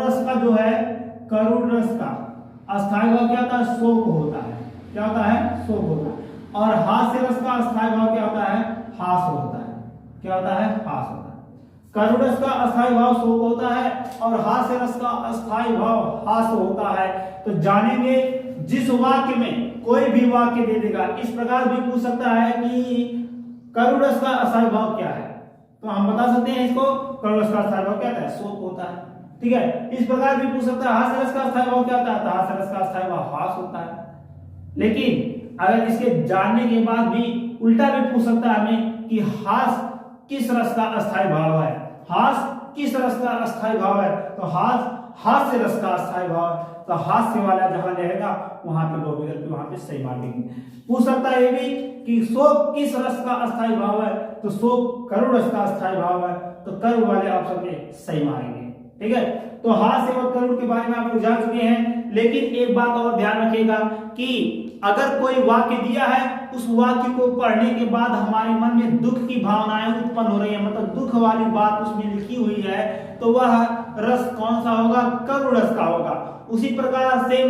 रस का जो है, करुण रस का अस्थायी भाव क्या होता है? शोक होता है। क्या होता है? शोक होता है। और हास्य रस का अस्थायी भाव क्या होता है? हास होता है। क्या होता है? हास होता है। करुण रस का अस्थायी भाव शोक होता है और हास्य रस का अस्थायी भाव हास होता है। तो जानेंगे जिस वाक्य में कोई भी वाक्य दे देगा, इस प्रकार भी पूछ सकता है कि करुण रस का अस्थायी भाव क्या है, तो हम बता सकते हैं इसको करुण रस का अस्थायी भाव क्या होता है? शोक होता है। ठीक है। इस प्रकार भी पूछ सकता है हास्य रस का अस्थायी भाव क्या होता है? तो हास्य रस का अस्थायी भाव हास होता है। लेकिन अगर इसके जानने के बाद भी उल्टा भी पूछ सकता है हमें कि हास किस रस का अस्थायी भाव है, हास किस रस का अस्थायी भाव है, तो हास्य रस का अस्थायी भाव, तो हास्य वाला जहां रहेगा वहां पे दो विकल्प वहां पे सही मानेंगे। पूछ सकता है ये भी कि शोक किस रस का अस्थायी भाव है, तो शोक करुण रस का अस्थायी भाव है, तो करुण वाले ऑप्शन में सही मानेंगे। ठीक है। तो हास्य और करुण के बारे में आप लोग जान चुके हैं, लेकिन एक बात और ध्यान रखिएगा कि अगर कोई वाक्य दिया है, उस वाक्य को पढ़ने के बाद हमारे मन में दुख की भावनाएं उत्पन्न हो रही है, मतलब दुख वाली बात उसमें लिखी हुई है, तो वह रस कौन सा होगा? करुण रस का होगा। उसी प्रकार से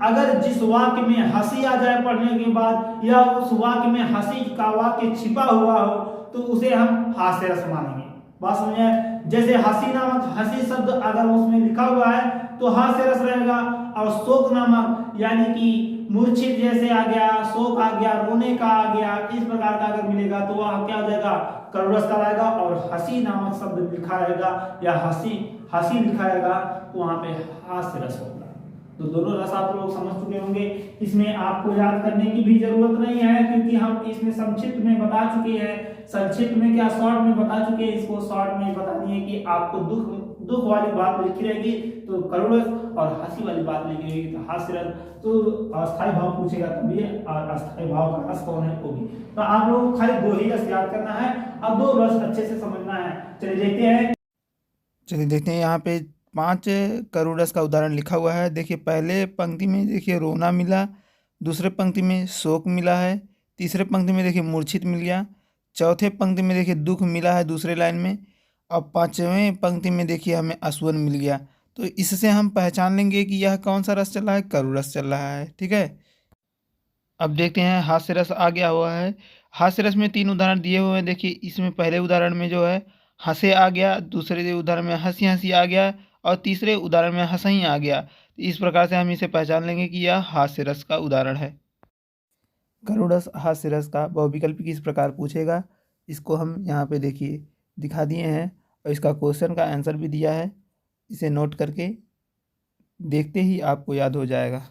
अगर जिस वाक्य में हंसी आ जाए पढ़ने के बाद, या उस वाक्य में हंसी का वाक्य छिपा हुआ हो, तो उसे हम हास्य रस मानेंगे। बात समझे? जैसे हंसी नामक हंसी शब्द अगर उसमें लिखा हुआ है तो हास्य रस रहेगा, और शोक नामक यानी कि मूर्छित जैसे आ गया, शोक आ गया, रोने का आ गया, इस प्रकार का अगर मिलेगा तो वह क्या हो जाएगा? करुण रस का रहेगा। और हंसी नामक शब्द लिखा रहेगा या हंसी लिखा रहेगा तो वहां पे हास्य रस होगा। तो दोनों रस आप लोग समझ चुके होंगे। इसमें आपको याद करने की भी जरूरत नहीं है, क्योंकि हम इसमें संक्षिप्त में बता चुके हैं। संक्षिप्त में क्या, शॉर्ट में बता चुके हैं। इसको शॉर्ट में बता दिए कि आपको दुख वाली बात लिखी रहेगी तो करुण रस, और हंसी वाली बात लिखी रहेगी तो हास्य रस। तो अस्थायी भाव पूछेगा तभी, और अस्थायी भाव का रस कौन है वो भी। तो आप लोगों को खाली दो ही रस याद करना है और दो रस अच्छे से समझना है। चलिए देखते हैं यहाँ पे 5 करुण रस का उदाहरण लिखा हुआ है। देखिए पहले पंक्ति में देखिए रोना मिला, दूसरे पंक्ति में शोक मिला है, तीसरे पंक्ति में देखिए मूर्छित मिल गया, चौथे पंक्ति में देखिए दुख मिला है दूसरे लाइन में, और पांचवें पंक्ति में देखिए हमें आसवन मिल गया। तो इससे हम पहचान लेंगे कि यह कौन सा रस चल रहा है? करुण रस चल रहा है। ठीक है। अब देखते हैं हास्य रस आ गया हुआ है। हास्य रस में 3 उदाहरण दिए हुए हैं। देखिए इसमें पहले उदाहरण में जो है हंसे आ गया, दूसरे उदाहरण में हंसी हंसी आ गया, और तीसरे उदाहरण में हंसही आ गया। तो इस प्रकार से हम इसे पहचान लेंगे कि यह हास्य रस का उदाहरण है। करुण रस हास्य रस का बहुविकल्पी किस प्रकार पूछेगा, इसको हम यहाँ पे देखिए दिखा दिए हैं, और इसका क्वेश्चन का आंसर भी दिया है। इसे नोट करके देखते ही आपको याद हो जाएगा।